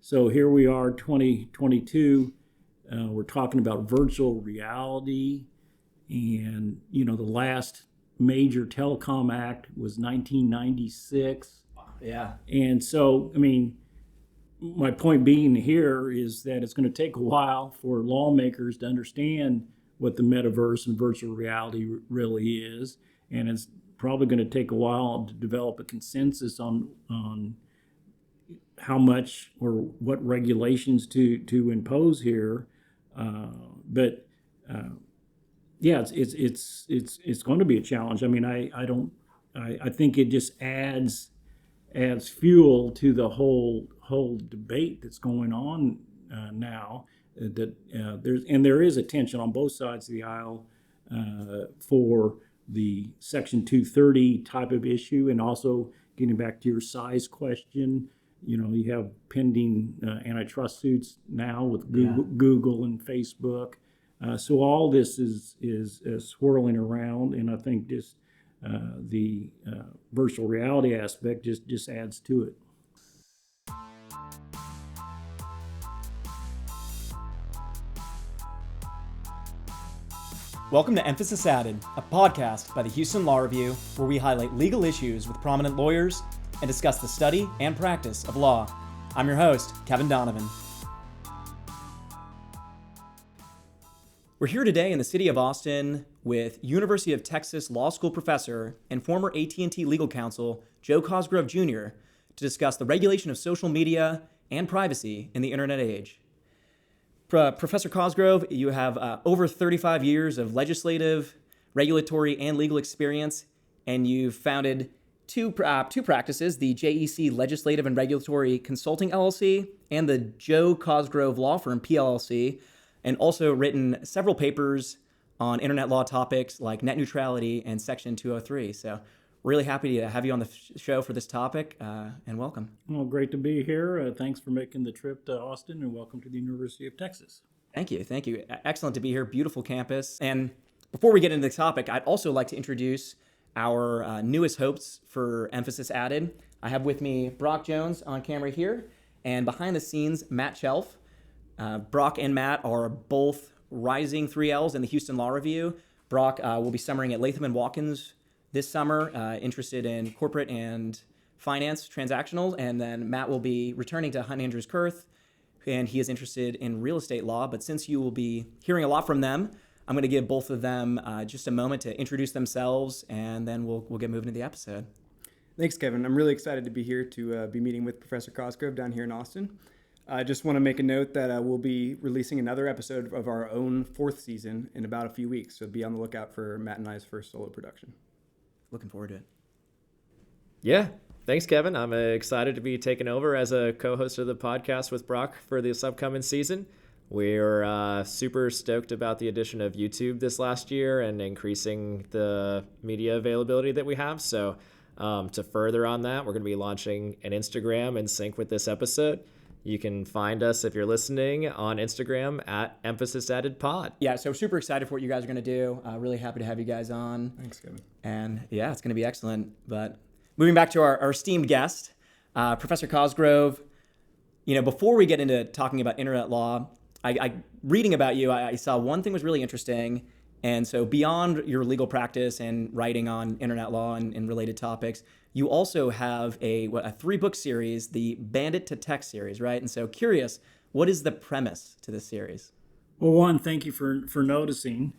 So here we are, 2022. We're talking about virtual reality. And, the last major telecom act was 1996. Yeah. And so, my point being here is that it's going to take a while for lawmakers to understand what the metaverse and virtual reality really is. And it's probably going to take a while to develop a consensus on how much or what regulations to impose here. But yeah, it's going to be a challenge. I think it just adds fuel to the whole debate that's going on now. There is a tension on both sides of the aisle for the Section 230 type of issue, and also getting back to your size question. You have pending antitrust suits now with Google and Facebook. So all this is swirling around, and I think just the virtual reality aspect just adds to it. Welcome to Emphasis Added, a podcast by the Houston Law Review, where we highlight legal issues with prominent lawyers and discuss the study and practice of law. I'm your host, Kevin Donovan. We're here today in the city of Austin with University of Texas Law School professor and former AT&T legal counsel Joe Cosgrove Jr. to discuss the regulation of social media and privacy in the internet age. Professor Cosgrove, you have over 35 years of legislative, regulatory, and legal experience, and you've founded two practices, the JEC Legislative and Regulatory Consulting LLC and the Joe Cosgrove Law Firm PLLC, and also written several papers on internet law topics like net neutrality and Section 203. So really happy to have you on the show for this topic, and welcome. Well, great to be here. Thanks for making the trip to Austin, and welcome to the University of Texas. Thank you. Excellent to be here. Beautiful campus. And before we get into the topic, I'd also like to introduce our newest hosts for Emphasis Added. I have with me Brock Jones on camera here, and behind the scenes, Matt Shelf. Brock and Matt are both rising 3Ls in the Houston Law Review. Brock will be summering at Latham & Watkins this summer, interested in corporate and finance transactional, and then Matt will be returning to Hunt Andrews Kurth, and he is interested in real estate law. But since you will be hearing a lot from them, I'm going to give both of them just a moment to introduce themselves, and then we'll get moving to the episode. Thanks, Kevin. I'm really excited to be here to be meeting with Professor Cosgrove down here in Austin. I just want to make a note that we'll be releasing another episode of our own fourth season in about a few weeks, so be on the lookout for Matt and I's first solo production. Looking forward to it. Yeah, thanks, Kevin. I'm excited to be taking over as a co-host of the podcast with Brock for this upcoming season. We're super stoked about the addition of YouTube this last year and increasing the media availability that we have. So to further on that, we're going to be launching an Instagram in sync with this episode. You can find us, if you're listening, on Instagram at Emphasis Added Pod. Yeah, so super excited for what you guys are going to do. Really happy to have you guys on. Thanks, Kevin. And yeah, it's going to be excellent. But moving back to our esteemed guest, Professor Cosgrove, before we get into talking about internet law, I reading about you, I saw one thing was really interesting. And so beyond your legal practice and writing on internet law and related topics, you also have a 3-book series, the Bandit to Tech series, right? And so curious, what is the premise to this series? Well, one, thank you for noticing.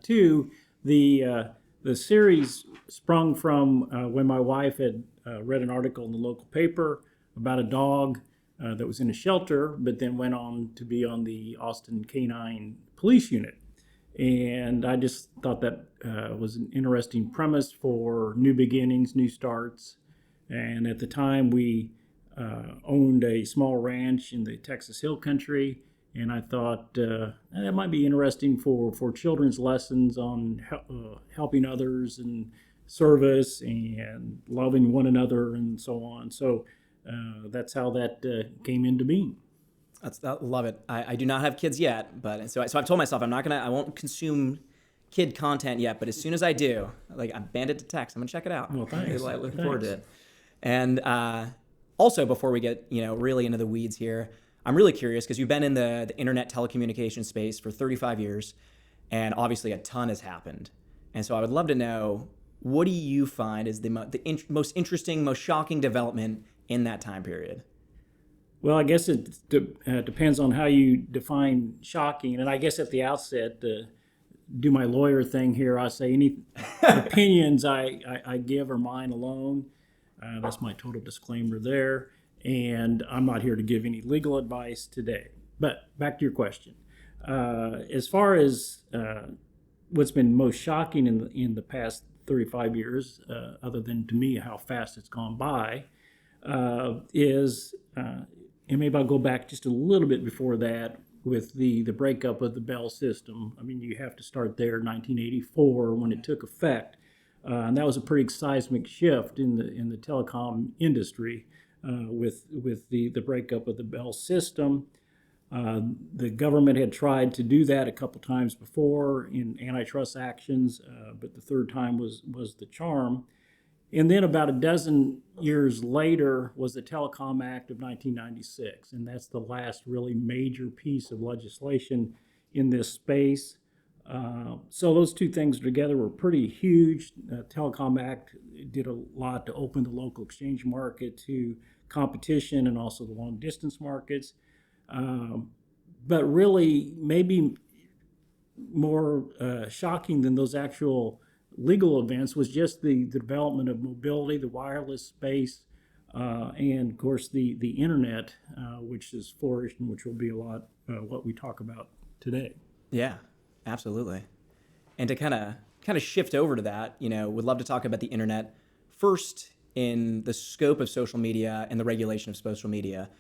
Two, the series sprung from when my wife had read an article in the local paper about a dog that was in a shelter, but then went on to be on the Austin Canine Police Unit. And I just thought that was an interesting premise for new beginnings, new starts. And at the time, we owned a small ranch in the Texas Hill Country. And I thought that might be interesting for children's lessons on helping others and service and loving one another and so on. So that's how that came into being. I love it. I do not have kids yet, but so I've told myself I won't consume kid content yet, but as soon as I do, I'm Bandit to Text, I'm gonna check it out. Well, thanks. I'm looking forward to it. And Also, before we get really into the weeds here, I'm really curious because you've been in the internet telecommunication space for 35 years, and obviously a ton has happened. And so I would love to know, what do you find is the most interesting, most shocking development in that time period? Well, I guess it depends on how you define shocking. And I guess at the outset, do my lawyer thing here, I say any opinions I give are mine alone. That's my total disclaimer there. And I'm not here to give any legal advice today. But back to your question. As far as what's been most shocking in the past 35 years, other than to me how fast it's gone by, is, and maybe I'll go back just a little bit before that with the breakup of the Bell system. I mean, you have to start there, 1984, when it took effect. And that was a pretty seismic shift in the telecom industry with the breakup of the Bell system. The government had tried to do that a couple times before in antitrust actions, but the third time was the charm. And then about a dozen years later was the Telecom Act of 1996, and that's the last really major piece of legislation in this space. So those two things together were pretty huge. Telecom Act did a lot to open the local exchange market to competition and also the long distance markets. But really, maybe more shocking than those actual legal events was just the development of mobility, the wireless space, and of course the internet, which has flourished and which will be a lot what we talk about today. Yeah, absolutely. And to kind of shift over to that, would love to talk about the internet first in the scope of social media and the regulation of social media.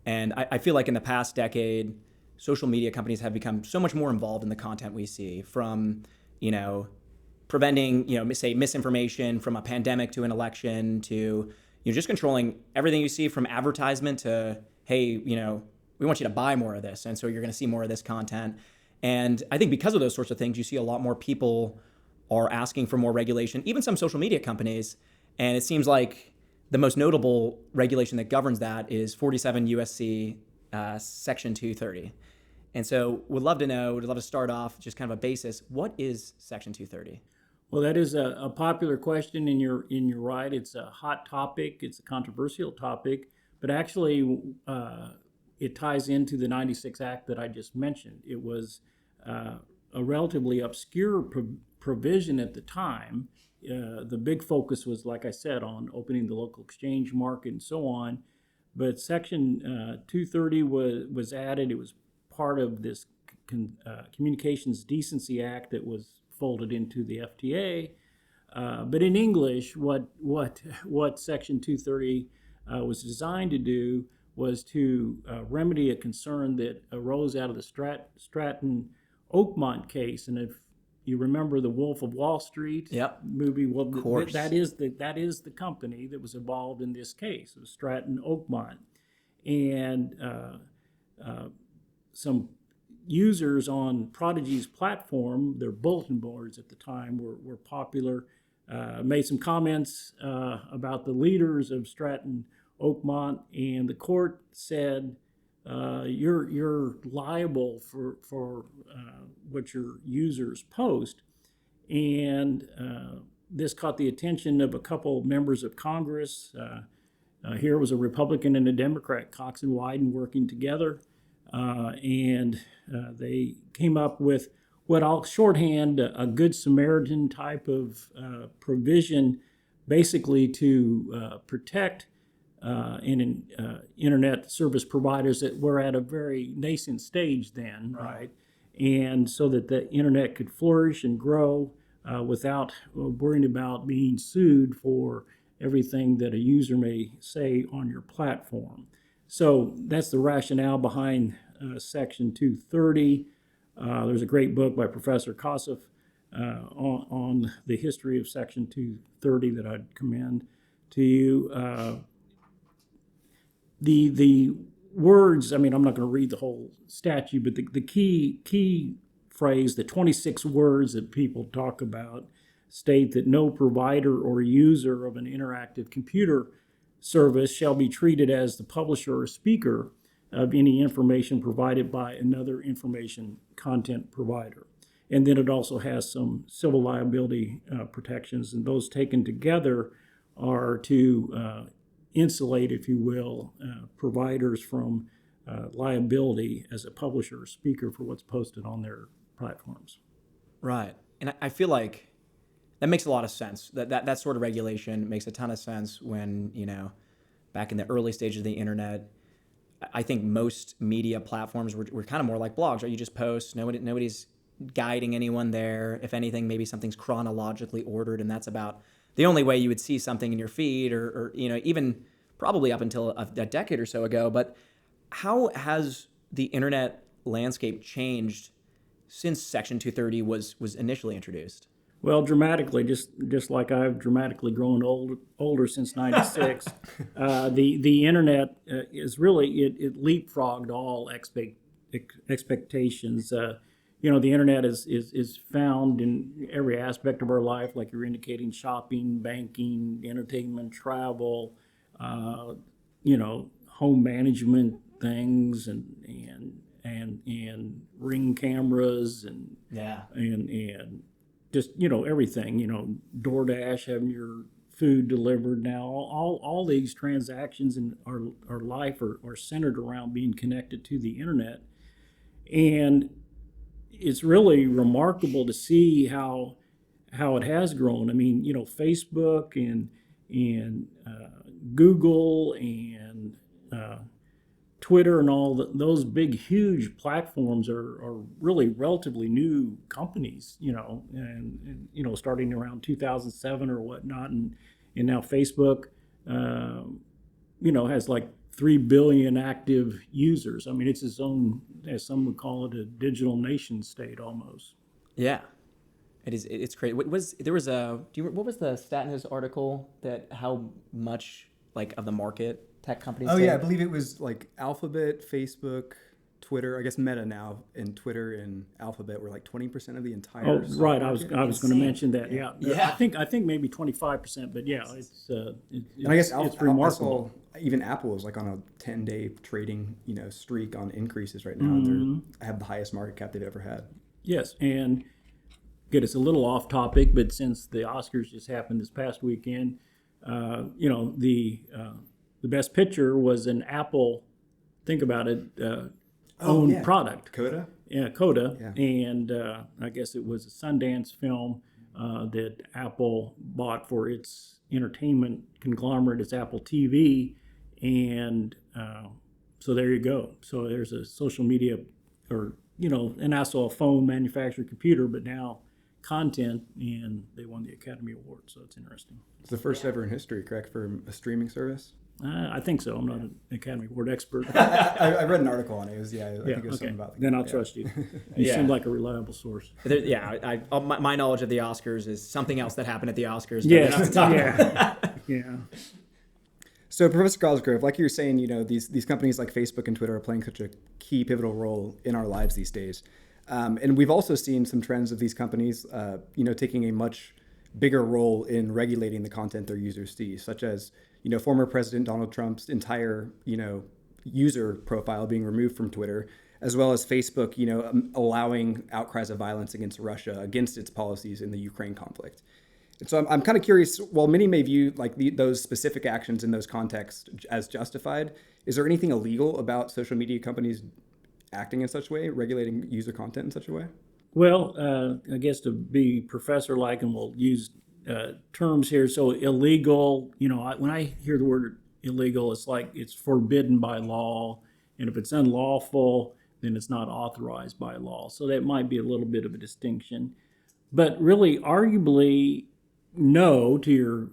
And I feel like in the past decade, social media companies have become so much more involved in the content we see, from, preventing, say misinformation from a pandemic to an election to, just controlling everything you see from advertisement to, hey, we want you to buy more of this. And so you're going to see more of this content. And I think because of those sorts of things, you see a lot more people are asking for more regulation, even some social media companies. And it seems like the most notable regulation that governs that is 47 USC Section 230. And so would love to start off just kind of a basis. What is Section 230? Well, that is a popular question, and you're right. It's a hot topic. It's a controversial topic, but actually it ties into the 96 Act that I just mentioned. It was a relatively obscure provision at the time. The big focus was, like I said, on opening the local exchange market and so on. But Section 230 was added. It was part of this Communications Decency Act that was folded into the FTA. But in English, what Section 230 was designed to do was to remedy a concern that arose out of the Stratton Oakmont case. And if you remember the Wolf of Wall Street movie, well, of course. that is the company that was involved in this case. It was Stratton Oakmont. And some users on Prodigy's platform, their bulletin boards at the time were popular, made some comments about the leaders of Stratton Oakmont, and the court said, you're liable for what your users post. And this caught the attention of a couple members of Congress. Here was a Republican and a Democrat, Cox and Wyden, working together. And they came up with what I'll shorthand a Good Samaritan type of provision, basically to protect internet service providers that were at a very nascent stage then, right? And so that the internet could flourish and grow without worrying about being sued for everything that a user may say on your platform. So that's the rationale behind Section 230. There's a great book by Professor Cosgrove on the history of Section 230 that I'd commend to you. The words, I mean, I'm not going to read the whole statute, but the key phrase, the 26 words that people talk about, state that no provider or user of an interactive computer service shall be treated as the publisher or speaker of any information provided by another information content provider. And then it also has some civil liability protections, and those taken together are to insulate, if you will, providers from liability as a publisher or speaker for what's posted on their platforms. Right. And I feel like that makes a lot of sense. That sort of regulation makes a ton of sense when, back in the early stages of the internet, I think most media platforms were kind of more like blogs, right? You just post, nobody's guiding anyone there. If anything, maybe something's chronologically ordered, and that's about the only way you would see something in your feed, or even probably up until a decade or so ago. But how has the internet landscape changed since Section 230 was initially introduced? Well, dramatically, just like I've dramatically grown older since '96. The internet is really it leapfrogged all expectations. The internet is found in every aspect of our life, like you're indicating: shopping, banking, entertainment, travel, home management things, and Ring cameras, and just everything. DoorDash, having your food delivered now. All these transactions in our life are centered around being connected to the internet, and it's really remarkable to see how it has grown. I mean, Facebook and Google and Twitter and all those big, huge platforms are really relatively new companies, and starting around 2007 or whatnot, and now Facebook, has like 3 billion active users. I mean, it's its own, as some would call it, a digital nation state almost. Yeah, it is. It's crazy. What was the stat in his article that how much of the market tech companies? Oh, yeah, I believe it was like Alphabet, Facebook, Twitter. I guess Meta now, and Twitter and Alphabet were like 20% of the entire. Oh, right. I was market. was going to mention that. Yeah. Yeah. I think maybe 25%, but yeah, it's And I guess it's remarkable. Even Apple is like on a 10-day trading streak on increases right now. And they have the highest market cap they've ever had. Yes, and again, it's a little off topic, but since the Oscars just happened this past weekend, the best picture was an Apple. Think about it. Owned product. Coda? Yeah, Coda. Yeah. And I guess it was a Sundance film that Apple bought for its entertainment conglomerate, its Apple TV. And so there you go. So there's a social media and also a phone manufactured computer, but now content, and they won the Academy Award. So it's interesting. It's the first ever in history, correct, for a streaming service? I think so. I'm not an Academy Award expert. I read an article on it. It was, I think it was something about Then I'll trust you. You seem like a reliable source. My knowledge of the Oscars is something else that happened at the Oscars. Yeah. So, Professor Cosgrove, like you were saying, these companies like Facebook and Twitter are playing such a key, pivotal role in our lives these days. And we've also seen some trends of these companies, taking a much bigger role in regulating the content their users see, such as, former President Donald Trump's entire, user profile being removed from Twitter, as well as Facebook, allowing outcries of violence against Russia, against its policies in the Ukraine conflict. And so I'm kind of curious, while many may view those specific actions in those contexts as justified, is there anything illegal about social media companies acting in such a way, regulating user content in such a way? Well, I guess to be professor-like, and we'll use terms here. So illegal, when I hear the word illegal, it's like it's forbidden by law. And if it's unlawful, then it's not authorized by law. So that might be a little bit of a distinction. But really, arguably, no to your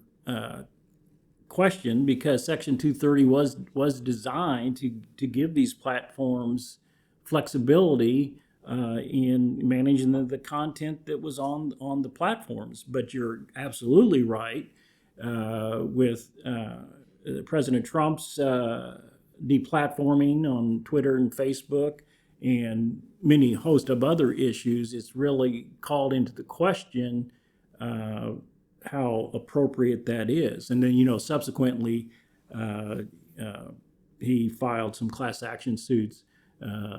question, because Section 230 was designed to give these platforms flexibility in managing the content that was on the platforms. But you're absolutely right with President Trump's deplatforming on Twitter and Facebook and many host of other issues. It's really called into the question how appropriate that is. And then, subsequently, he filed some class action suits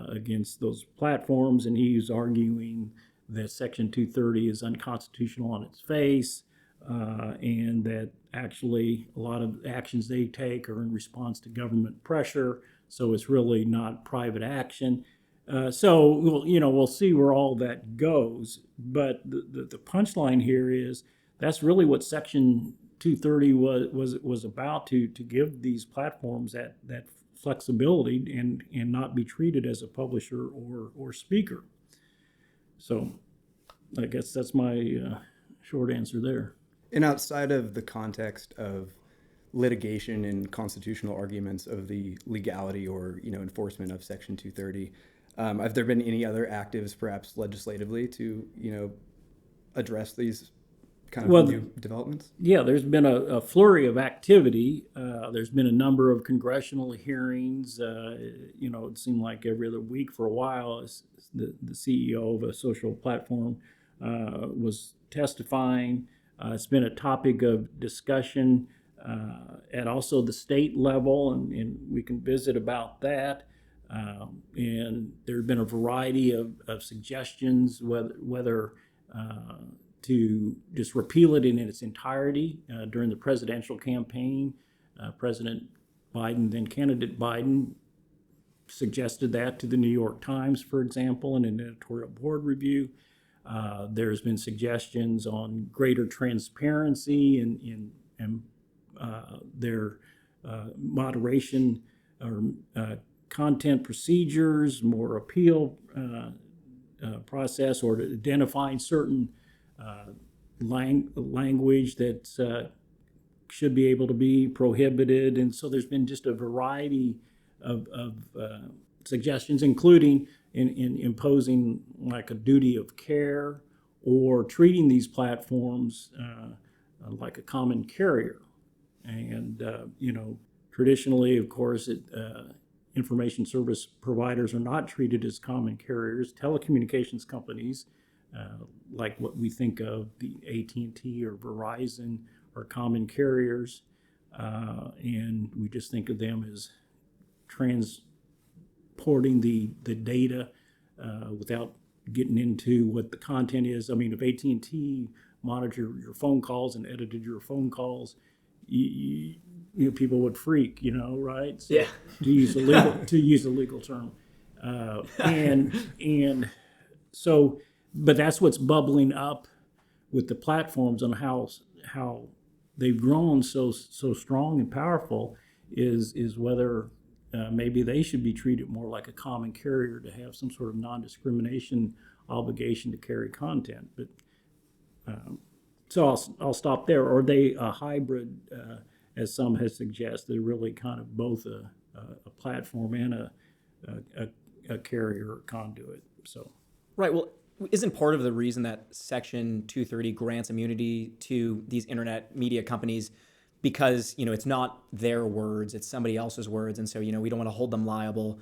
against those platforms, and he's arguing that Section 230 is unconstitutional on its face, and that actually a lot of actions they take are in response to government pressure, so it's really not private action. So we'll see where all that goes. But the punchline here is that's really what Section 230 was about, to give these platforms that flexibility and not be treated as a publisher or speaker. So I guess that's my short answer there. And outside of the context of litigation and constitutional arguments of the legality or enforcement of Section 230, have there been any other actives, perhaps legislatively, to address these kind of new developments? Yeah, there's been a flurry of activity. There's been a number of congressional hearings. It seemed like every other week for a while, the CEO of a social platform was testifying. It's been a topic of discussion at also the state level, and we can visit about that. And there have been a variety of suggestions whether to just repeal it in its entirety. During the presidential campaign, President Biden, then candidate Biden, suggested that to the New York Times, for example, in an editorial board review. There's been suggestions on greater transparency in their moderation or content procedures, more appeal process, or identifying certain language that should be able to be prohibited. And so there's been just a variety of suggestions, including in imposing like a duty of care or treating these platforms like a common carrier. And, traditionally, of course, information service providers are not treated as common carriers. Telecommunications companies, like what we think of the AT&T or Verizon, are common carriers, and we just think of them as transporting the data without getting into what the content is. I mean, if AT&T monitored your phone calls and edited your phone calls, people would freak, right? So, yeah. to use a legal term, and so, but that's what's bubbling up with the platforms on how they've grown so strong and powerful is whether maybe they should be treated more like a common carrier, to have some sort of non-discrimination obligation to carry content. But so I'll stop there. Or are they a hybrid, as some have suggested, really kind of both a platform and a carrier or conduit? So Right. Well, isn't part of the reason that Section 230 grants immunity to these internet media companies because, it's not their words, it's somebody else's words. And so, we don't want to hold them liable.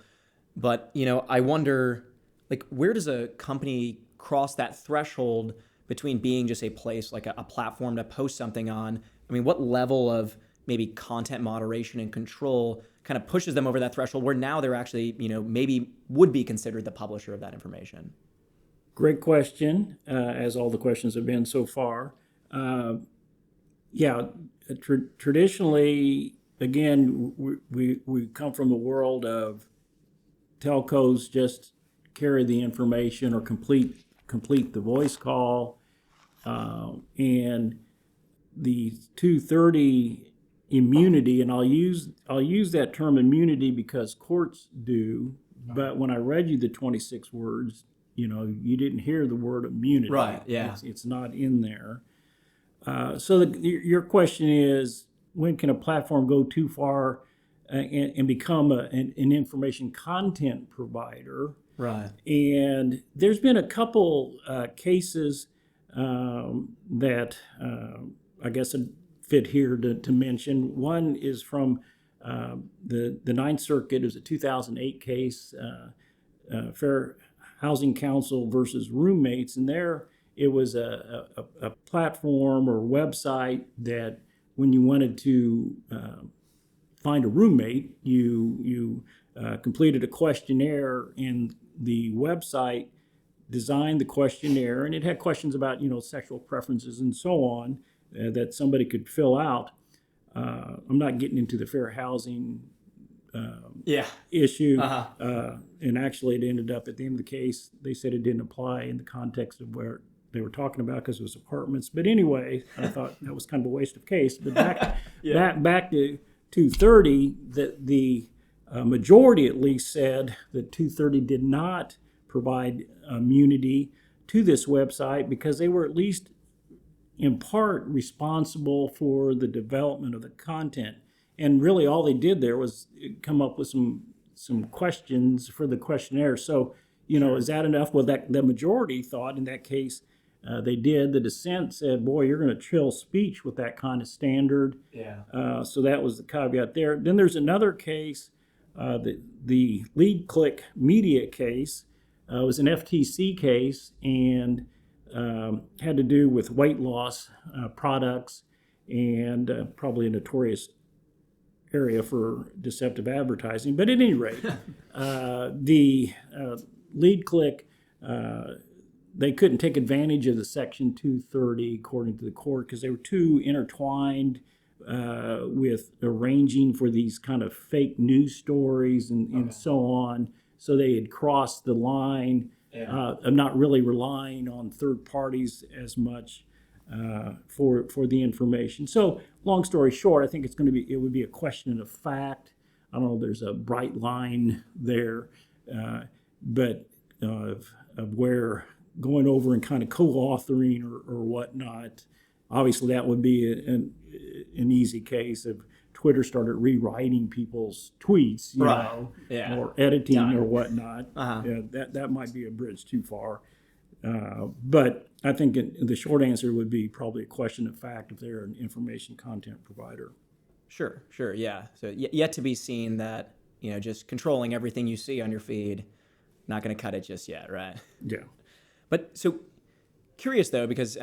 But, I wonder, like, where does a company cross that threshold between being just a place, like a platform to post something on? I mean, what level of maybe content moderation and control kind of pushes them over that threshold where now they're actually, maybe would be considered the publisher of that information? great question, as all the questions have been so far. Traditionally, again, we come from the world of telcos just carry the information or complete the voice call, and the 230 immunity, and I'll use that term immunity because courts do, but when I read you the 26 words, you didn't hear the word immunity. Right, yeah. It's not in there. So your question is, when can a platform go too far and become an information content provider? Right. And there's been a couple cases that I guess would fit here to mention. One is from the Ninth Circuit. It was a 2008 case, Fair Housing Council versus Roommates, and there it was a platform or website that when you wanted to find a roommate. You completed a questionnaire, and the website designed the questionnaire, and it had questions about sexual preferences and so on that somebody could fill out. I'm not getting into the fair housing issue, and actually it ended up at the end of the case. They said it didn't apply in the context of where they were talking about because it was apartments. But anyway, I thought that was kind of a waste of case. But back to 230, the majority at least said that 230 did not provide immunity to this website because they were at least in part responsible for the development of the content. And really all they did there was come up with some questions for the questionnaire. So, is that enough? Well, the majority thought in that case they did. The dissent said, boy, you're going to chill speech with that kind of standard. So that was the caveat there. Then there's another case, the Lead Click Media case. It was an FTC case and had to do with weight loss products and probably a notorious area for deceptive advertising. But at any rate, the Lead Click, they couldn't take advantage of the Section 230 according to the court because they were too intertwined with arranging for these kind of fake news stories and so on. So they had crossed the line of not really relying on third parties as much for the information. So long story short, I think it would be a question of fact. I don't know if there's a bright line there, but of where going over and kind of co-authoring or whatnot, obviously that would be an easy case if Twitter started rewriting people's tweets, or editing or whatnot. That might be a bridge too far. But I think the short answer would be probably a question of fact if they're an information content provider. Sure, yeah. So yet to be seen that, just controlling everything you see on your feed, not going to cut it just yet, right? Yeah. But so curious though, because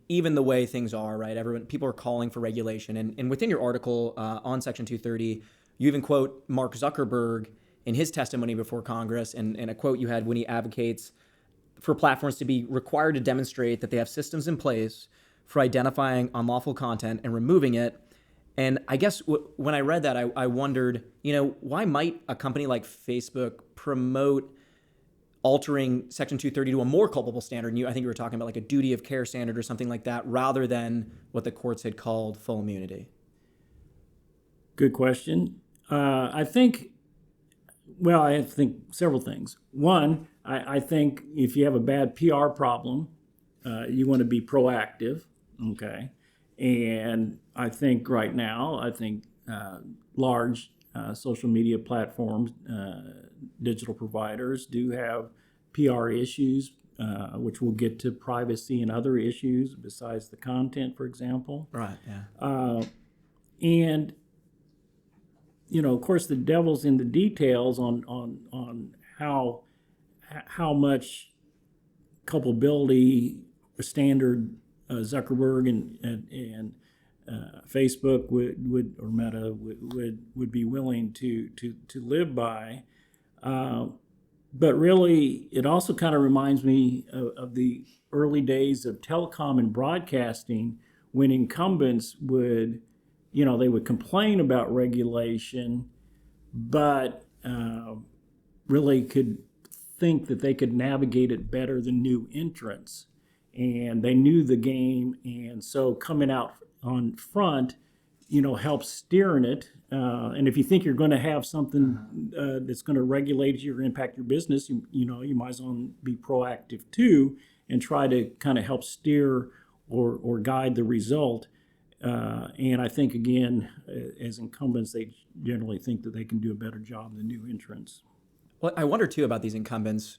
even the way things are, right? People are calling for regulation, and within your article on Section 230, you even quote Mark Zuckerberg in his testimony before Congress, and a quote you had when he advocates for platforms to be required to demonstrate that they have systems in place for identifying unlawful content and removing it. And I guess when I read that, I wondered, why might a company like Facebook promote altering Section 230 to a more culpable standard? And I think you were talking about like a duty of care standard or something like that, rather than what the courts had called full immunity. Good question. I think several things. One, I think if you have a bad PR problem, you want to be proactive, okay? And I think right now, large social media platforms, digital providers do have PR issues, which will get to privacy and other issues besides the content, for example. Right, yeah. And of course, the devil's in the details on how much culpability standard Zuckerberg and Facebook would or Meta would be willing to live by. But really, it also kind of reminds me of the early days of telecom and broadcasting, when incumbents would complain about regulation, but really could think that they could navigate it better than new entrants. And they knew the game, and so coming out on front, helps steering it. And if you think you're going to have something that's going to regulate you or impact your business, you might as well be proactive too and try to kind of help steer or guide the result. And I think, again, as incumbents, they generally think that they can do a better job than new entrants. Well, I wonder too about these incumbents.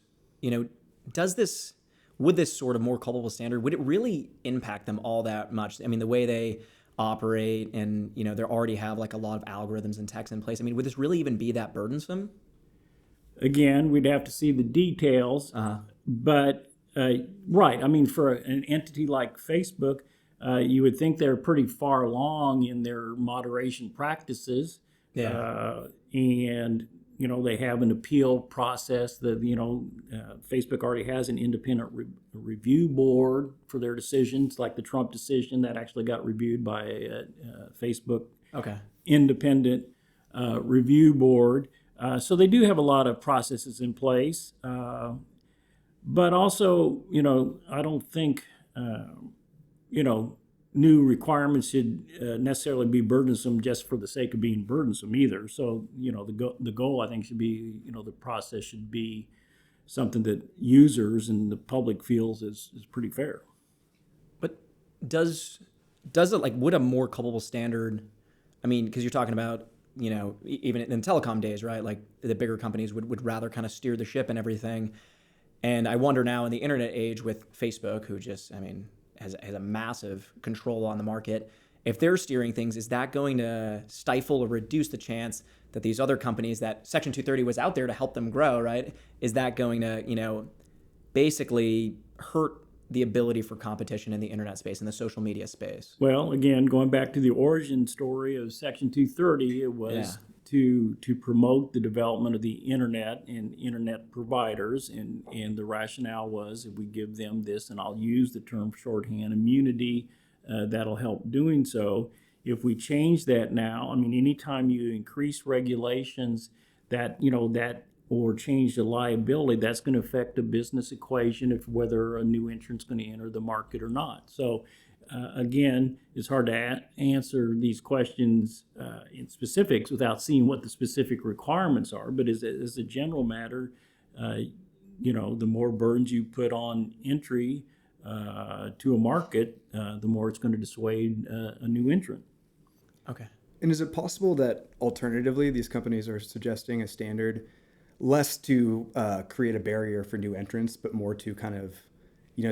Would this sort of more culpable standard, would it really impact them all that much? The way they operate, and they already have like a lot of algorithms and techs in place. Would this really even be that burdensome? Again, we'd have to see the details. But right, for an entity like Facebook, you would think they're pretty far along in their moderation practices. Yeah. And they have an appeal process that Facebook already has an independent review board for their decisions, like the Trump decision that actually got reviewed by a Facebook Okay. independent review board. So they do have a lot of processes in place. But also, I don't think, new requirements should necessarily be burdensome just for the sake of being burdensome either. So, the goal I think should be, the process should be something that users and the public feels is pretty fair. But does it, like, would a more culpable standard, I mean, because you're talking about, even in telecom days, right? Like the bigger companies would rather kind of steer the ship and everything. And I wonder now in the internet age with Facebook, who just, has a massive control on the market, if they're steering things, is that going to stifle or reduce the chance that these other companies that Section 230 was out there to help them grow, right? Is that going to, basically hurt the ability for competition in the internet space, in the social media space? Well, again, going back to the origin story of Section 230, it was to promote the development of the internet and internet providers, and the rationale was if we give them this, and I'll use the term shorthand, immunity, that'll help doing so. If we change that now, anytime you increase regulations that or change the liability, that's going to affect the business equation of whether a new entrant's going to enter the market or not. So again, it's hard to answer these questions in specifics without seeing what the specific requirements are. But as a general matter, the more burdens you put on entry to a market, the more it's going to dissuade a new entrant. Okay. And is it possible that alternatively these companies are suggesting a standard less to create a barrier for new entrants, but more to kind of,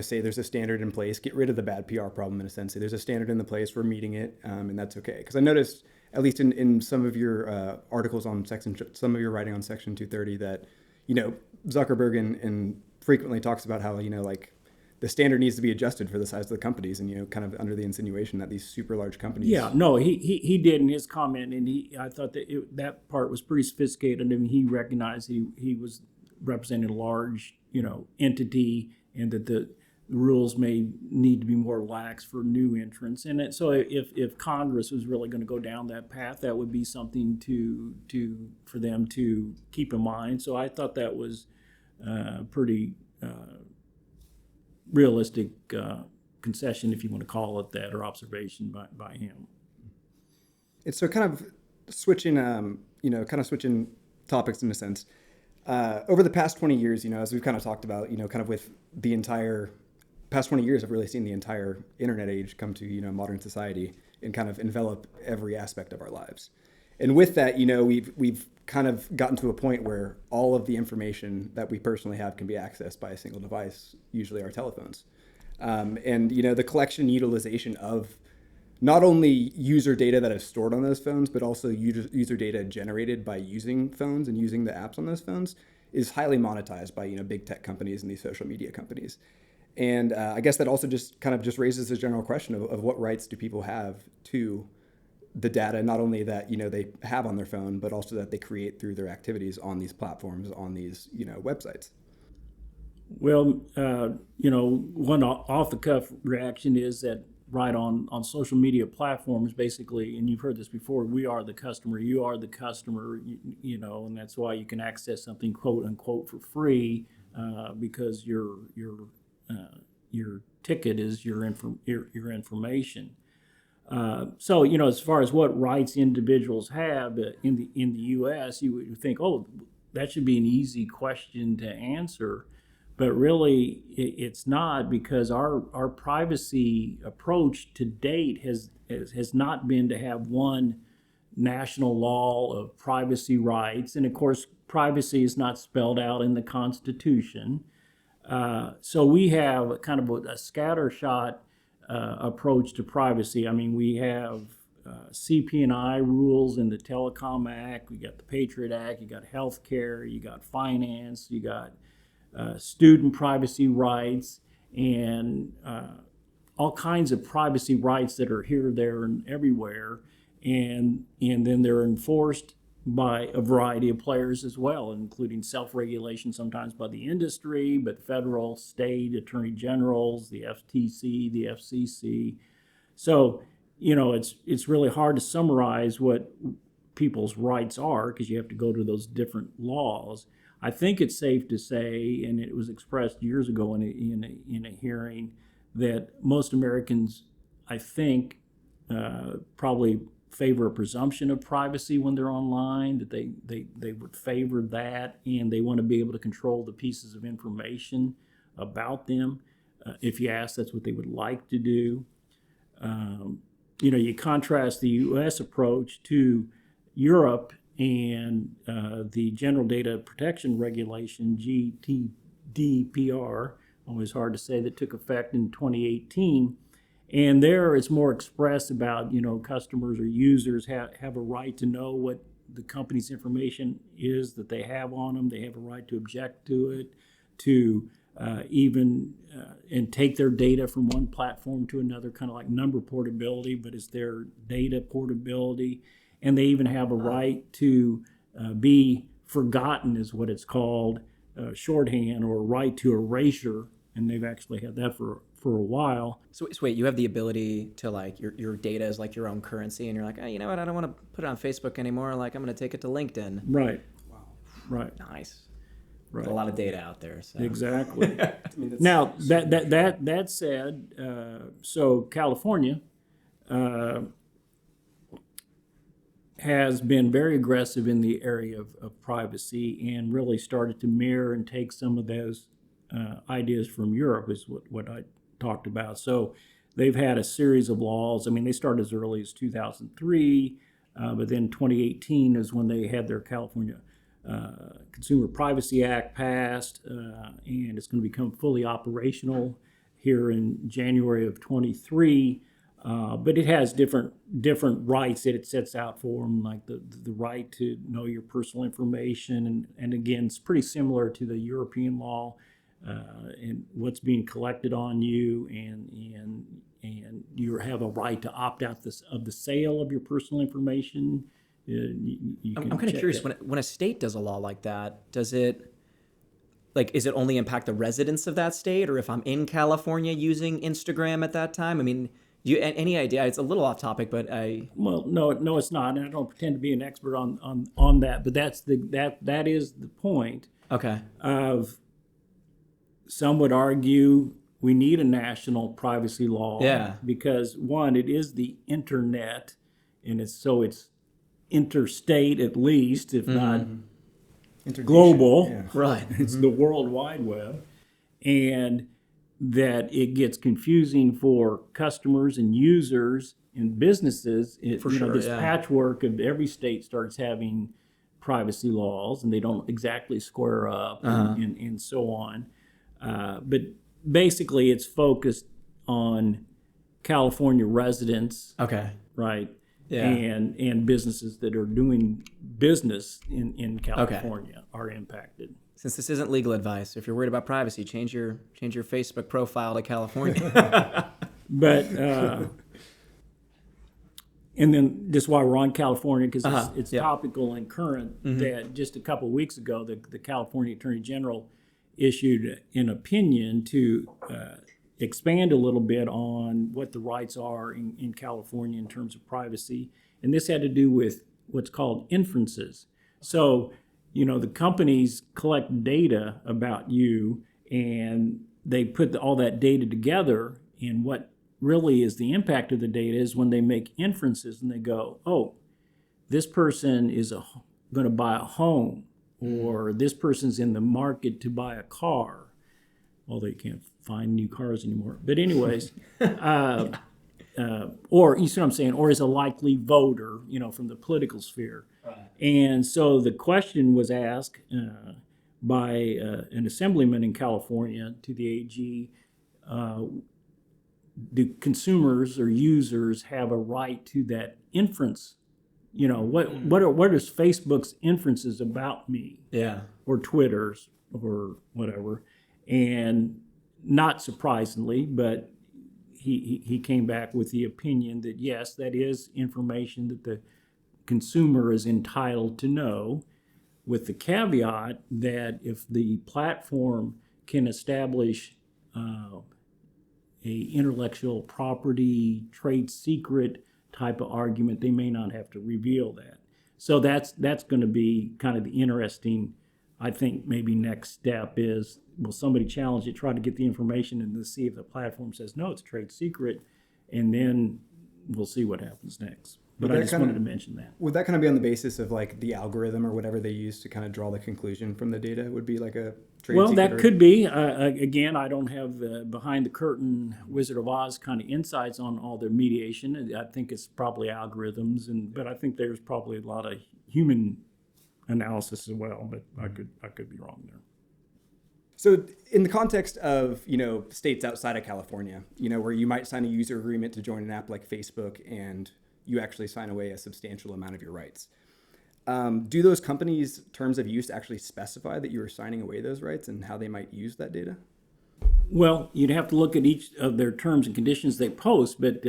say there's a standard in place, get rid of the bad PR problem in a sense. Say there's a standard in the place, we're meeting it, and that's okay. Because I noticed, at least in some of your articles on some of your writing on Section 230, that, Zuckerberg and frequently talks about how, like, the standard needs to be adjusted for the size of the companies, and kind of under the insinuation that these super large companies. Yeah, no, he did in his comment, and I thought that that part was pretty sophisticated. He recognized he was representing a large entity, and that the rules may need to be more lax for new entrants. And so if Congress was really going to go down that path, that would be something for them to keep in mind. So I thought that was pretty realistic concession, if you want to call it that, or observation by him. It's so kind of switching, switching topics in a sense. Over the past 20 years, as we've kind of talked about, kind of with the entire past 20 years, I've really seen the entire internet age come to, modern society and kind of envelop every aspect of our lives. And with that, we've kind of gotten to a point where all of the information that we personally have can be accessed by a single device, usually our telephones. And the collection utilization of not only user data that is stored on those phones, but also user data generated by using phones and using the apps on those phones is highly monetized by big tech companies and these social media companies. And I guess that also just raises this general question of what rights do people have to the data, not only that they have on their phone, but also that they create through their activities on these platforms, on these websites. Well, one off-the-cuff reaction is that right on social media platforms, basically, and you've heard this before, we are the customer, you are the customer, and that's why you can access something quote unquote for free because your ticket is your information. So, as far as what rights individuals have in the U.S., you would think, oh, that should be an easy question to answer. But really, it's not, because our privacy approach to date has not been to have one national law of privacy rights. And of course, privacy is not spelled out in the Constitution. So we have kind of a scattershot approach to privacy. We have CP&I rules in the Telecom Act. We got the Patriot Act. You got healthcare. You got finance. You got student privacy rights, and all kinds of privacy rights that are here, there, and everywhere. and then they're enforced by a variety of players as well, including self-regulation sometimes by the industry, but federal, state attorney generals, the FTC, the FCC. So, it's really hard to summarize what people's rights are because you have to go to those different laws. I think it's safe to say, and it was expressed years ago in a hearing, that most Americans, I think, probably favor a presumption of privacy when they're online, that they would favor that, and they want to be able to control the pieces of information about them. If you ask, that's what they would like to do. You contrast the U.S. approach to Europe and the General Data Protection Regulation, GDPR, always hard to say, that took effect in 2018. And there it's more expressed about, customers or users have a right to know what the company's information is that they have on them. They have a right to object to it, to and take their data from one platform to another, kind of like number portability, but it's their data portability. And they even have a right to be forgotten, is what it's called, shorthand, or right to erasure. And they've actually had that for a while. So wait, you have the ability to, like, your data is like your own currency, and you're like, oh, you know what, I don't want to put it on Facebook anymore. Like, I'm going to take it to LinkedIn. Right. Wow. Right. Nice. Right. There's a lot of data out there. So. Exactly. Now, that said, so California has been very aggressive in the area of privacy and really started to mirror and take some of those ideas from Europe, is what I talked about. So they've had a series of laws. I mean, they started as early as 2003, but then 2018 is when they had their California Consumer Privacy Act passed, and it's going to become fully operational here in January of 23. But it has different rights that it sets out for them, like the right to know your personal information, and again, it's pretty similar to the European law, and what's being collected on you, and you have a right to opt out of the sale of your personal information. I'm kind of curious, when a state does a law like that, does it, like, is it only impact the residents of that state, or if I'm in California using Instagram at that time? I mean, any idea? It's a little off topic, but Well, no, it's not, and I don't pretend to be an expert on that, but that is the point. Okay. Of, some would argue we need a national privacy law. Yeah. Because one, it is the internet, and it's interstate at least, if not global. Yeah. Right. It's the World Wide Web, and that it gets confusing for customers and users and businesses. This patchwork of every state starts having privacy laws, and they don't exactly square up, and so on. But basically, it's focused on California residents. Okay. Right. Yeah. And businesses that are doing business in California are impacted. Since this isn't legal advice, if you're worried about privacy, change your Facebook profile to California. But and then just while we're on California, because it's topical and current, that just a couple of weeks ago, the California Attorney General issued an opinion to expand a little bit on what the rights are in California in terms of privacy. And this had to do with what's called inferences. So, the companies collect data about you, and they put all that data together, and what really is the impact of the data is when they make inferences and they go, oh, this person is going to buy a home, or this person's in the market to buy a car. Although you can't find new cars anymore. But anyways, or you see what I'm saying, or is a likely voter, from the political sphere. Right. And so the question was asked by an assemblyman in California to the AG, do consumers or users have a right to that inference? What is Facebook's inferences about me? Yeah. Or Twitter's or whatever. And not surprisingly, but he came back with the opinion that yes, that is information that the consumer is entitled to know, with the caveat that if the platform can establish a intellectual property trade secret type of argument, they may not have to reveal that. So that's going to be kind of the interesting, I think maybe next step is, will somebody challenge it, try to get the information and to see if the platform says, no, it's a trade secret, and then we'll see what happens next. But I just wanted to mention that. Would that kind of be on the basis of like the algorithm or whatever they use to kind of draw the conclusion from the data? Would be like a trade Well, secret that could be. Again, I don't have behind the curtain Wizard of Oz kind of insights on all their mediation. I think it's probably algorithms, but I think there's probably a lot of human analysis as well. But I could be wrong there. So in the context of, states outside of California, where you might sign a user agreement to join an app like Facebook and you actually sign away a substantial amount of your rights. Do those companies' terms of use actually specify that you are signing away those rights and how they might use that data? Well, you'd have to look at each of their terms and conditions they post, but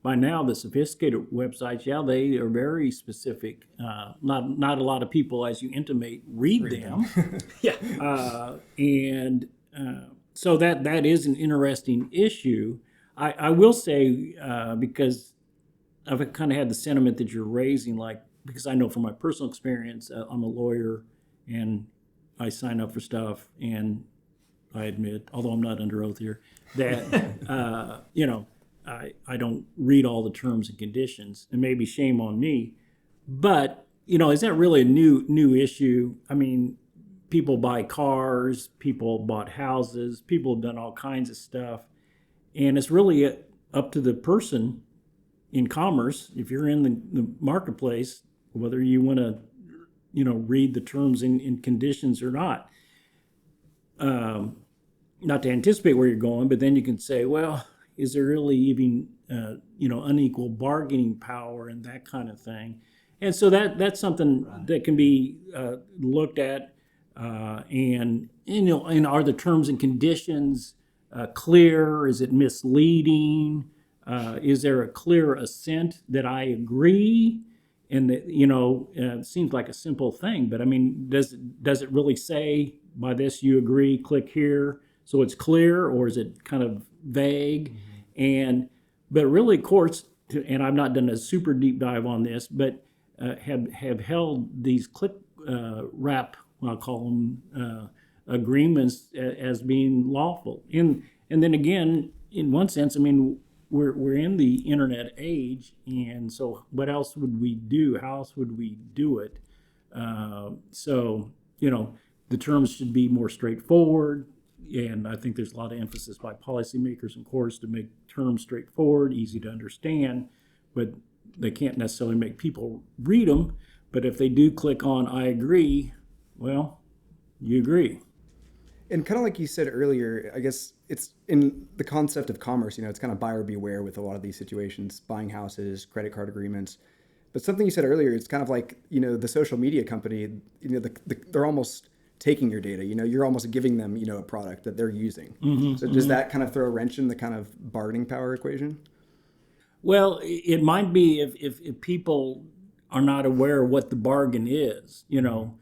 by now the sophisticated websites, they are very specific. Not a lot of people, as you intimate, read them. Yeah. So that is an interesting issue. I will say, because I've kind of had the sentiment that you're raising, because I know from my personal experience, I'm a lawyer and I sign up for stuff, and I admit, although I'm not under oath here, that, I don't read all the terms and conditions, and maybe shame on me. But, is that really a new issue? I mean, people buy cars, people bought houses, people have done all kinds of stuff. And it's really up to the person in commerce, if you're in the marketplace, whether you want to, read the terms and conditions or not. Not to anticipate where you're going, but then you can say, well, is there really even, unequal bargaining power and that kind of thing? And so that's something that can be looked at, and are the terms and conditions clear? Is it misleading? Is there a clear assent that I agree? And that, it seems like a simple thing, but I mean, does it really say by this you agree, click here, so it's clear, or is it kind of vague? Mm-hmm. But really courts, and I've not done a super deep dive on this, but have held these click wrap, I'll call them, agreements as being lawful. And then again, in one sense, I mean, we're in the internet age, and so what else would we do? How else would we do it? So the terms should be more straightforward, and I think there's a lot of emphasis by policymakers and courts to make terms straightforward, easy to understand, but they can't necessarily make people read them. But if they do click on I agree, well, you agree. And kind of like you said earlier, I guess it's in the concept of commerce, it's kind of buyer beware with a lot of these situations, buying houses, credit card agreements. But something you said earlier, it's kind of like, the social media company, they're almost taking your data, you're almost giving them, a product that they're using. Mm-hmm, so does that kind of throw a wrench in the kind of bargaining power equation? Well, it might be if people are not aware of what the bargain is, when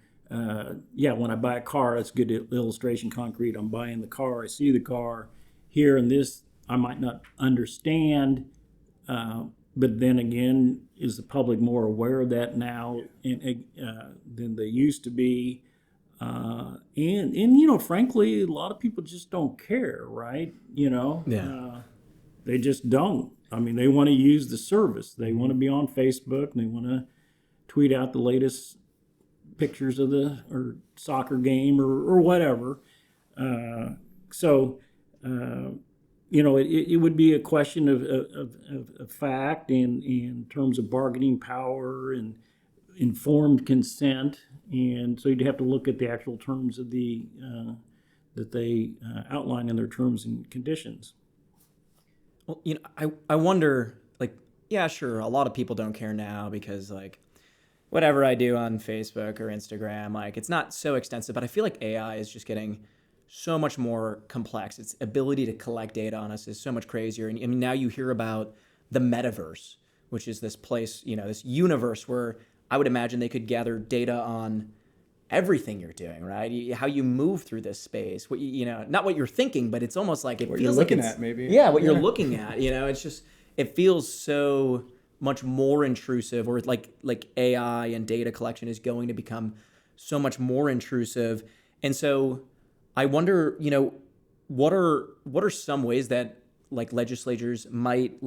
I buy a car, that's a good illustration, concrete. I'm buying the car, I see the car here, and this I might not understand, but then again, is the public more aware of that now than they used to be? And frankly, a lot of people just don't care, right? They just don't. I mean, they want to use the service. They want to be on Facebook, and they want to tweet out the latest pictures of or soccer game or whatever. It would be a question of fact and in terms of bargaining power and informed consent. And so you'd have to look at the actual terms of that they outline in their terms and conditions. Well, I wonder, sure, a lot of people don't care now because, whatever I do on Facebook or Instagram, it's not so extensive, but I feel like AI is just getting so much more complex. Its ability to collect data on us is so much crazier. And I mean, now you hear about the metaverse, which is this place, this universe where I would imagine they could gather data on everything you're doing, right? How you move through this space, what not what you're thinking, but it's almost like what feels you're looking like at, maybe. Yeah, what you're looking at. It's just it feels so much more intrusive, or like AI and data collection is going to become so much more intrusive. And so I wonder, what are some ways that like legislators might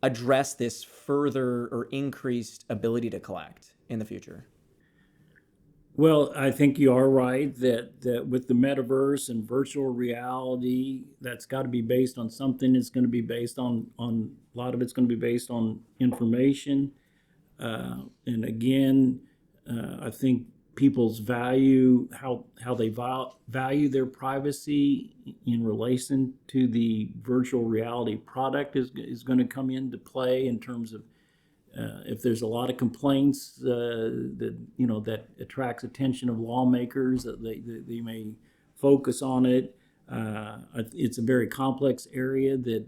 address this further or increased ability to collect in the future? Well, I think you are right that with the metaverse and virtual reality, that's got to be based on something. It's going to be based on a lot of it's going to be based on information. And again, I think people's how they value their privacy in relation to the virtual reality product is going to come into play in terms of if there's a lot of complaints that attracts attention of lawmakers, that they may focus on it. It's a very complex area that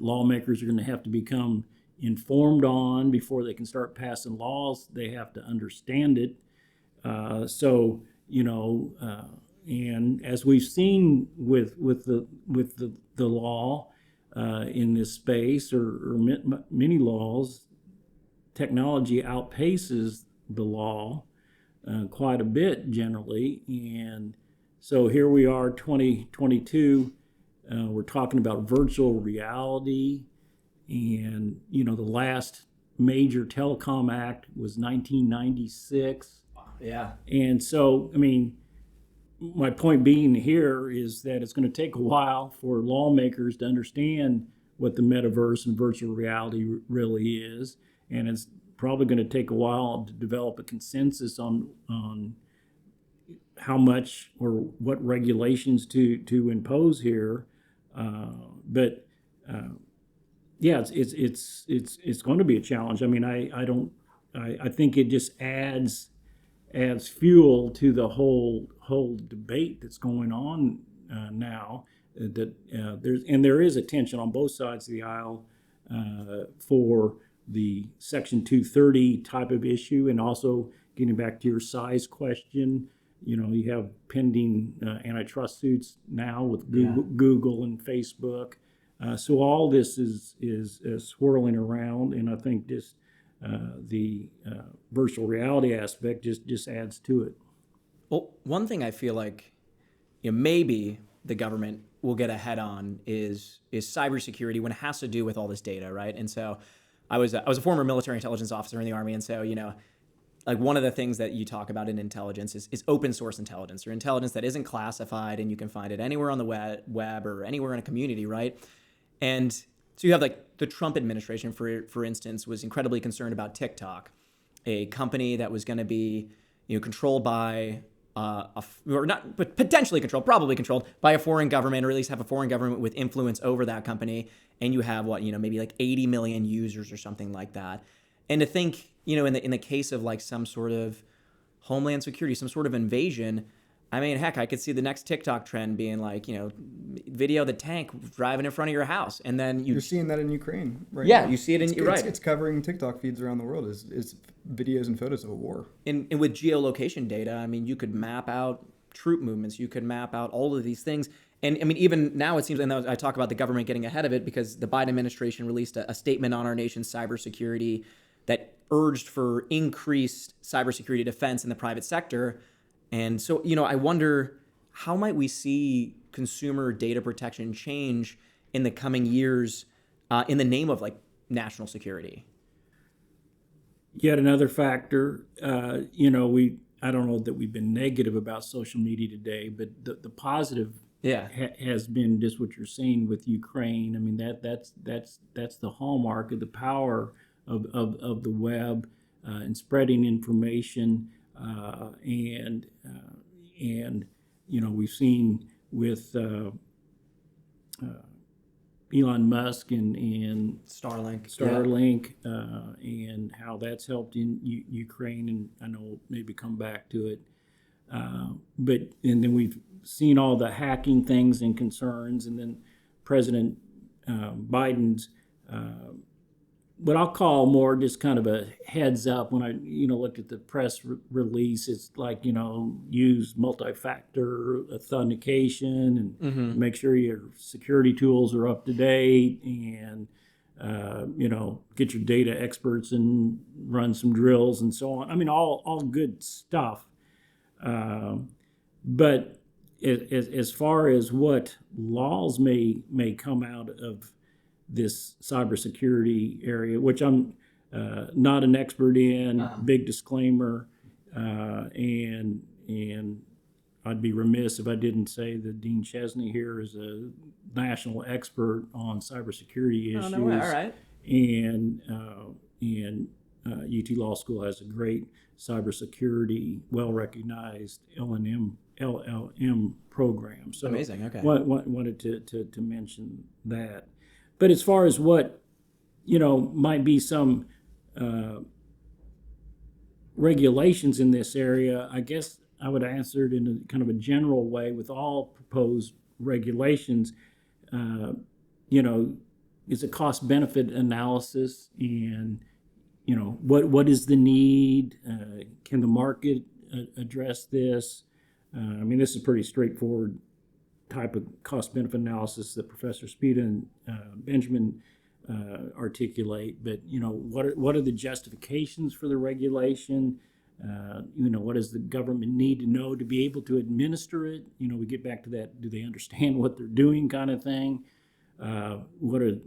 lawmakers are going to have to become informed on before they can start passing laws. They have to understand it. And as we've seen with the law. In this space, or many laws, technology outpaces the law quite a bit generally. And so here we are, 2022, we're talking about virtual reality. And, the last major telecom act was 1996. Yeah. And so, my point being here is that it's going to take a while for lawmakers to understand what the metaverse and virtual reality really is, and it's probably going to take a while to develop a consensus on how much or what regulations to impose here. Yeah, it's going to be a challenge. I think it just adds fuel to the whole debate that's going on now. There is a tension on both sides of the aisle for the Section 230 type of issue, and also getting back to your size question. You have pending antitrust suits now with Google and Facebook. So all this is swirling around, and I think just the virtual reality aspect just adds to it. Well, one thing I feel like maybe the government will get ahead on is cybersecurity when it has to do with all this data, right? And so I was a former military intelligence officer in the Army, and so like one of the things that you talk about in intelligence is open source intelligence, or intelligence that isn't classified and you can find it anywhere on the web or anywhere in a community, right? And so you have like the Trump administration, for instance, was incredibly concerned about TikTok, a company that was going to be controlled by or not, but potentially controlled, probably controlled by a foreign government, or at least have a foreign government with influence over that company. And you have maybe like 80 million users or something like that. And to think, in the case of like some sort of homeland security, some sort of invasion, heck, I could see the next TikTok trend being like, video the tank driving in front of your house. And then you're seeing that in Ukraine, right? Yeah, now. You see it in, right. It's covering TikTok feeds around the world is videos and photos of a war. And with geolocation data, you could map out troop movements. You could map out all of these things. And even now it seems, and I talk about the government getting ahead of it because the Biden administration released a statement on our nation's cybersecurity that urged for increased cybersecurity defense in the private sector. And so, I wonder, how might we see consumer data protection change in the coming years in the name of like national security? Yet another factor, I don't know that we've been negative about social media today, but the positive has been just what you're seeing with Ukraine. That's the hallmark of the power of the web and spreading information. And we've seen with Elon Musk and Starlink, and how that's helped in Ukraine, and I know we'll maybe come back to it. And then we've seen all the hacking things and concerns, and then President Biden's what I'll call more just kind of a heads up. When I looked at the press release, it's like use multi-factor authentication and make sure your security tools are up to date, and get your data experts and run some drills and so on. I mean, all good stuff. But as far as what laws may come out of this cybersecurity area, which I'm not an expert in, big disclaimer, and I'd be remiss if I didn't say that Dean Chesney here is a national expert on cybersecurity issues. Oh, no way. All right. And UT Law School has a great cybersecurity, well-recognized LLM program. So amazing. Okay. Wanted to mention that. But as far as what might be some regulations in this area, I guess I would answer it in a kind of a general way. With all proposed regulations, it's a cost-benefit analysis, and what is the need? Can the market address this? I mean, this is pretty straightforward type of cost-benefit analysis that Professor Spida and Benjamin articulate. But what are the justifications for the regulation? What does the government need to know to be able to administer it? We get back to that, do they understand what they're doing kind of thing? What are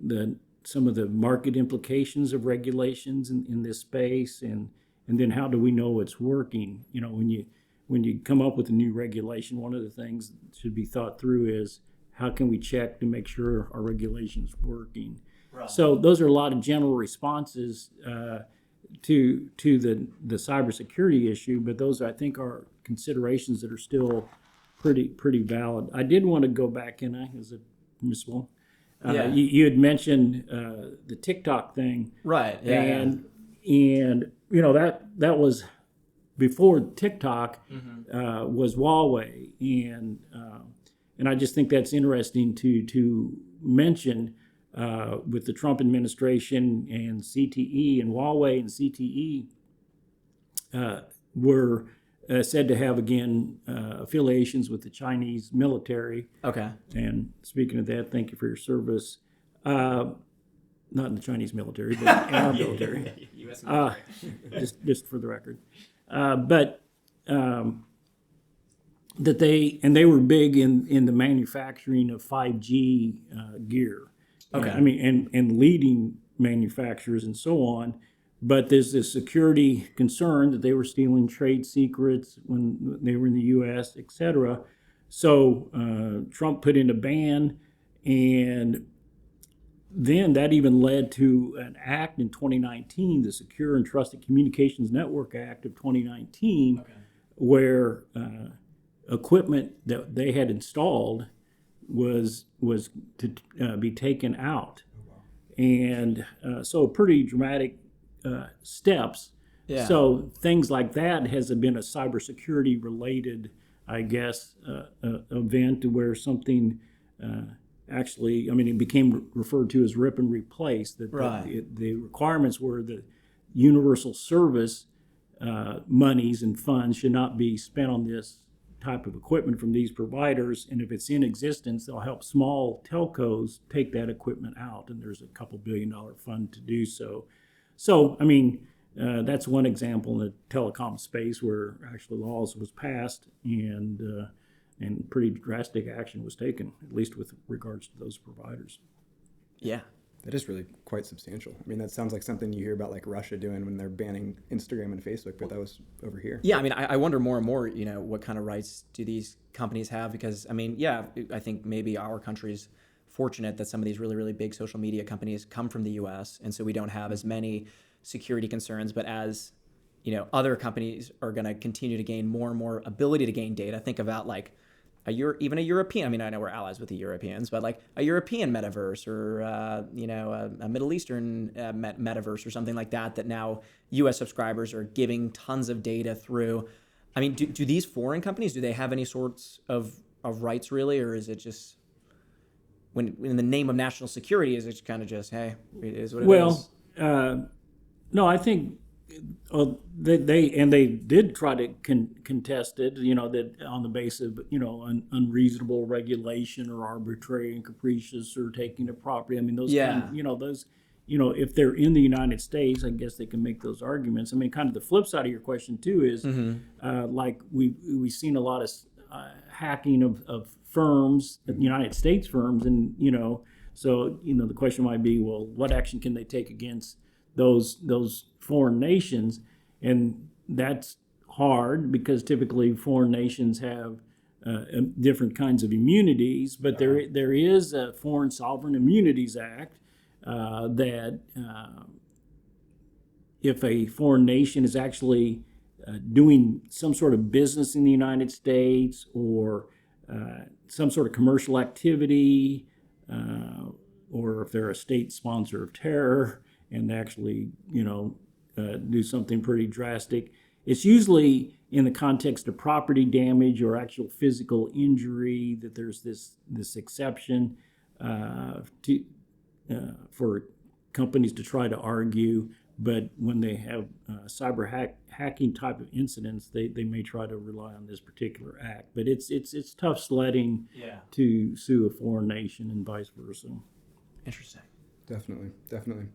some of the market implications of regulations in this space? And then how do we know it's working? When you come up with a new regulation, one of the things that should be thought through is how can we check to make sure our regulation is working? Right. So those are a lot of general responses to the cybersecurity issue, but those I think are considerations that are still pretty valid. I did want to go back in, is it permissible? Yeah. You had mentioned the TikTok thing, right? Yeah, and that was before TikTok was Huawei, and I just think that's interesting to mention with the Trump administration and CTE, and Huawei and CTE were said to have again affiliations with the Chinese military. Okay. And speaking of that, thank you for your service. Not in the Chinese military, but in our military. U.S. military. Just for the record. But that they were big in the manufacturing of 5G gear. Okay. I mean, and leading manufacturers and so on. But there's this security concern that they were stealing trade secrets when they were in the U.S., et cetera. So Trump put in a ban, and then that even led to an act in 2019, the Secure and Trusted Communications Network Act of 2019, where equipment that they had installed was to be taken out. And so pretty dramatic steps. Yeah. So things like that has been a cybersecurity related, I guess, event where something actually, I mean, it became referred to as rip and replace. That the requirements were that universal service monies and funds should not be spent on this type of equipment from these providers, and if it's in existence, they'll help small telcos take that equipment out, and there's a couple $2 billion fund to do so. So, I mean, that's one example in the telecom space where actually laws was passed and pretty drastic action was taken, at least with regards to those providers. Yeah. That is really quite substantial. I mean, that sounds like something you hear about like Russia doing when they're banning Instagram and Facebook, but that was over here. Yeah, I mean, I wonder more and more, what kind of rights do these companies have? Because, I mean, yeah, I think maybe our country's fortunate that some of these really, really big social media companies come from the U.S., and so we don't have as many security concerns. But as, other companies are going to continue to gain more and more ability to gain data, think about like even a European, I mean, I know we're allies with the Europeans, but like a European metaverse or, a Middle Eastern metaverse or something like that now U.S. subscribers are giving tons of data through. I mean, do these foreign companies, do they have any sorts of rights really, or is it just when in the name of national security, is it kind of just, hey, it is what it is? Well, no, I think they did try to contest it. That on the basis of unreasonable regulation or arbitrary and capricious or taking of property. I mean those Yeah. those if they're in the United States, I guess they can make those arguments. I mean, kind of the flip side of your question too is like we've seen a lot of hacking of firms, United States firms, and so the question might be, well, what action can they take against those foreign nations? And that's hard because typically foreign nations have different kinds of immunities, but there is a Foreign Sovereign Immunities Act that if a foreign nation is actually doing some sort of business in the United States or some sort of commercial activity, or if they're a state sponsor of terror and actually, do something pretty drastic, it's usually in the context of property damage or actual physical injury that there's this exception for companies to try to argue. But when they have hacking type of incidents, they may try to rely on this particular act. But it's tough sledding to sue a foreign nation and vice versa. Interesting. Definitely.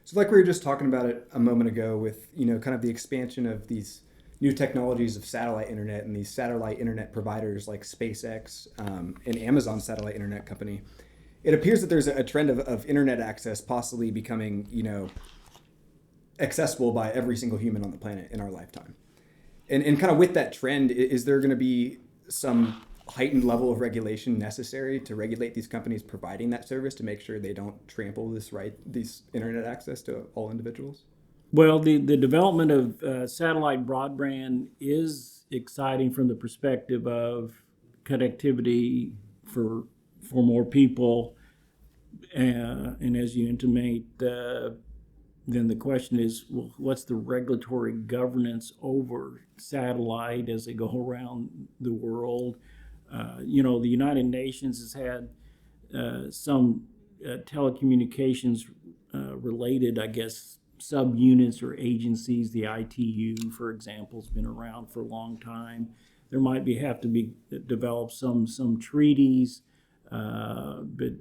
So like we were just talking about it a moment ago with, kind of the expansion of these new technologies of satellite internet and these satellite internet providers like SpaceX and Amazon Satellite Internet Company, it appears that there's a trend of internet access possibly becoming, accessible by every single human on the planet in our lifetime. And kind of with that trend, is there going to be some heightened level of regulation necessary to regulate these companies providing that service to make sure they don't trample these internet access to all individuals? Well, the development of satellite broadband is exciting from the perspective of connectivity for more people, and as you intimate, then the question is, well, what's the regulatory governance over satellite as they go around the world? The United Nations has had some telecommunications related, I guess, subunits or agencies. The ITU, for example, has been around for a long time. There might have to be develop some treaties, but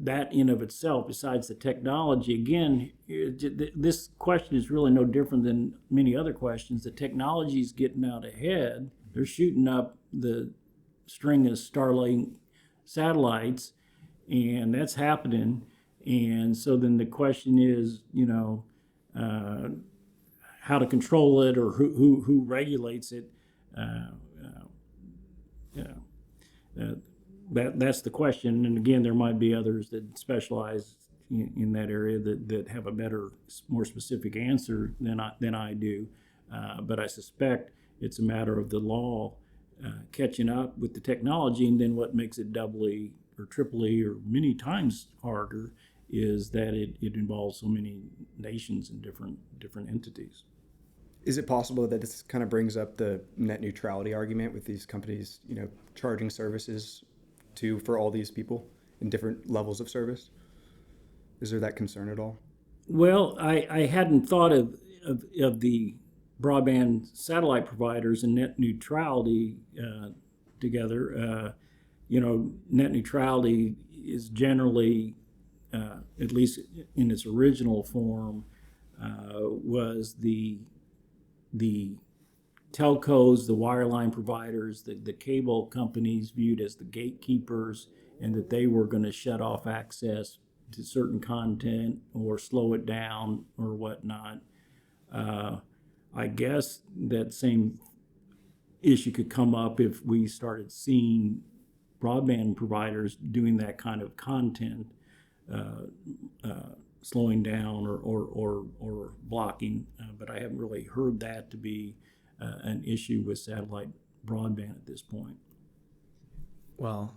that in of itself, besides the technology, again, this question is really no different than many other questions. The technology is getting out ahead. They're shooting up the string of Starlink satellites, and that's happening. And so then the question is, how to control it or who regulates it. That's the question. And again, there might be others that specialize in that area that have a better, more specific answer than I do. But I suspect it's a matter of the law catching up with the technology, and then what makes it doubly or triply or many times harder is that it involves so many nations and different entities. Is it possible that this kind of brings up the net neutrality argument with these companies, charging services for all these people in different levels of service? Is there that concern at all? Well, I hadn't thought of the broadband satellite providers and net neutrality together. Net neutrality is generally, at least in its original form, was the telcos, the wireline providers, the cable companies viewed as the gatekeepers, and that they were going to shut off access to certain content or slow it down or whatnot. I guess that same issue could come up if we started seeing broadband providers doing that kind of content, slowing down or blocking. But I haven't really heard that to be an issue with satellite broadband at this point. Well,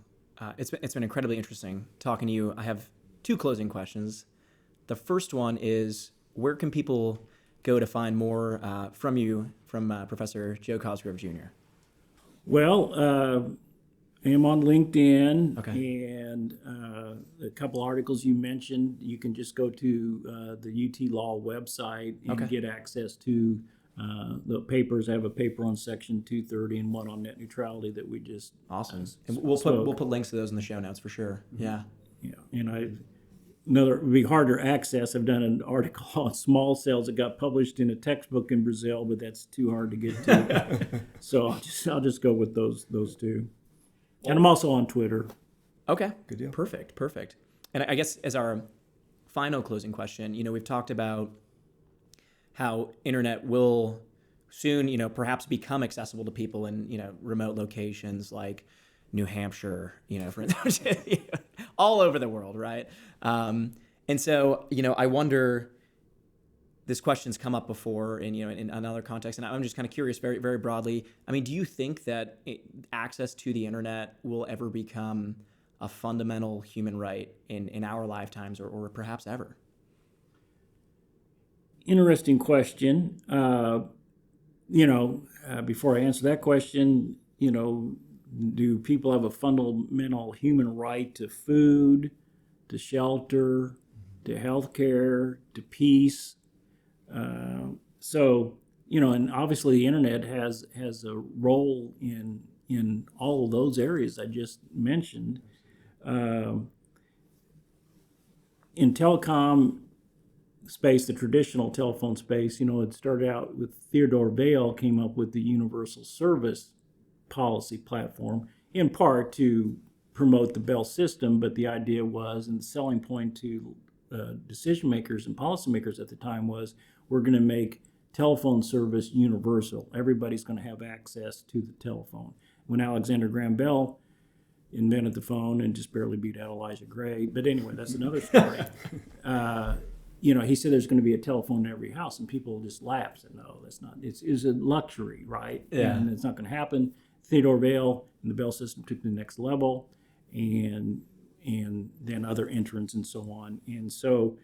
it's been incredibly interesting talking to you. I have two closing questions. The first one is, where can people go to find more from you, from Professor Joe Cosgrove Jr.? Well, I am on LinkedIn, Okay. and a couple articles you mentioned. You can just go to the UT Law website and Okay. get access to the papers. I have a paper on Section 230 and one on net neutrality that we just Awesome. uh, And we'll spoke. put links to those in the show notes for sure. Yeah. Yeah, and another would be harder access. I've done an article on small cells that got published in a textbook in Brazil, but that's too hard to get to. So I'll just go with those two. And I'm also on Twitter. Okay. Good deal. Perfect. And I guess as our final closing question, we've talked about how internet will soon, perhaps become accessible to people in, remote locations like New Hampshire, for all over the world, right? And so, I wonder, this question's come up before in another context, and I'm just kind of curious, very, very broadly. I mean, do you think that access to the internet will ever become a fundamental human right in our lifetimes, or perhaps ever? Interesting question. Before I answer that question, do people have a fundamental human right to food, to shelter, to health care, to peace? And obviously the internet has a role in all of those areas I just mentioned. In telecom space, the traditional telephone space, it started out with Theodore Vail came up with the universal service policy platform, in part to promote the Bell system, but the idea was, and the selling point to decision makers and policymakers at the time was, we're going to make telephone service universal. Everybody's going to have access to the telephone. When Alexander Graham Bell invented the phone and just barely beat out Elijah Gray, but anyway, that's another story. He said there's going to be a telephone in every house, and people just laughed and said, no, that's not. It's a luxury, right? Yeah. And it's not going to happen. Theodore Vail and the Bell system took it to the next level, and then other entrants and so on. And so,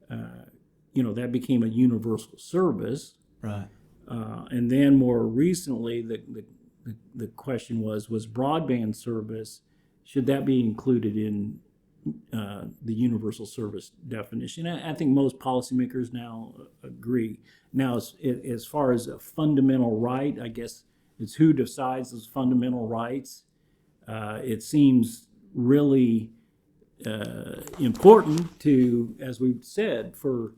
that became a universal service. Right. And then more recently, the question was broadband service, should that be included in the universal service definition? I think most policymakers now agree. Now, as far as a fundamental right, I guess it's who decides those fundamental rights. It seems really important to, as we've said, for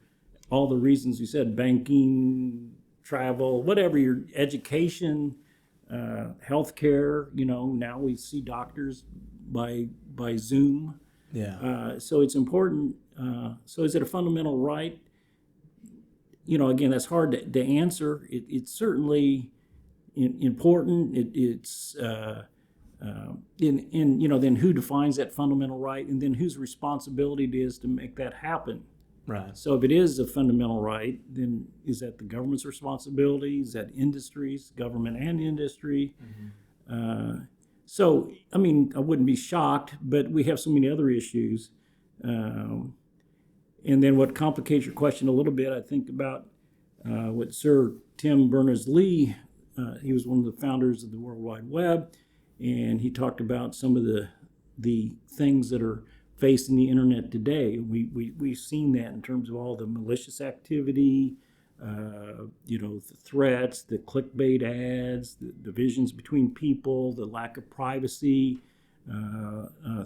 all the reasons we said, banking, travel, whatever, your education, healthcare. Now we see doctors by Zoom. Yeah. So it's important. So is it a fundamental right? Again, that's hard to answer. It's certainly important. It's then who defines that fundamental right, and then whose responsibility it is to make that happen. Right. So if it is a fundamental right, then is that the government's responsibility? Is that industry's, government and industry? So, I wouldn't be shocked, but we have so many other issues. And then what complicates your question a little bit, I think about what Sir Tim Berners-Lee, he was one of the founders of the World Wide Web, and he talked about some of the things that are facing the internet today. We've seen that in terms of all the malicious activity, the threats, the clickbait ads, the divisions between people, the lack of privacy,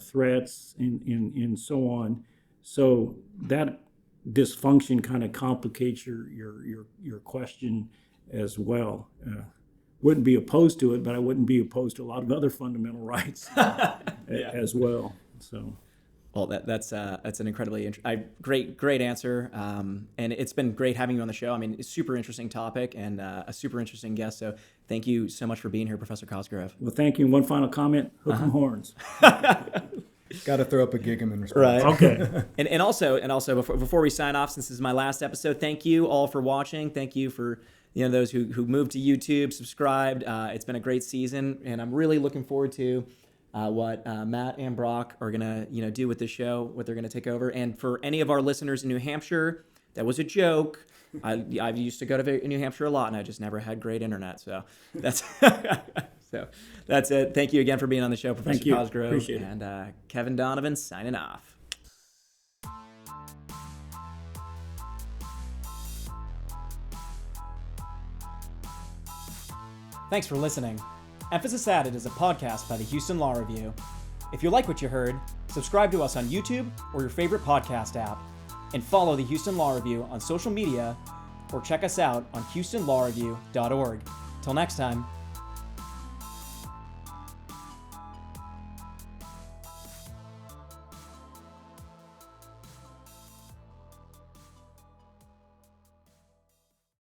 threats, and so on. So that dysfunction kind of complicates your question as well. Wouldn't be opposed to it, but I wouldn't be opposed to a lot of other fundamental rights as well. So. Well, that's an incredibly great answer, and it's been great having you on the show. It's a super interesting topic and a super interesting guest. So thank you so much for being here, Professor Cosgrove. Well, thank you. And one final comment: hook 'em horns. Got to throw up a gig 'em in response. Right. Okay. and also before we sign off, since this is my last episode, thank you all for watching. Thank you for those who moved to YouTube, subscribed. It's been a great season, and I'm really looking forward to what Matt and Brock are gonna do with this show, what they're gonna take over. And for any of our listeners in New Hampshire, that was a joke. I used to go to New Hampshire a lot, and I just never had great internet. So that's that's it. Thank you again for being on the show, Professor Thank you. Cosgrove. Appreciate it. And Kevin Donovan signing off. Thanks for listening. Emphasis Added is a podcast by the Houston Law Review. If you like what you heard, subscribe to us on YouTube or your favorite podcast app, and follow the Houston Law Review on social media, or check us out on houstonlawreview.org. Till next time.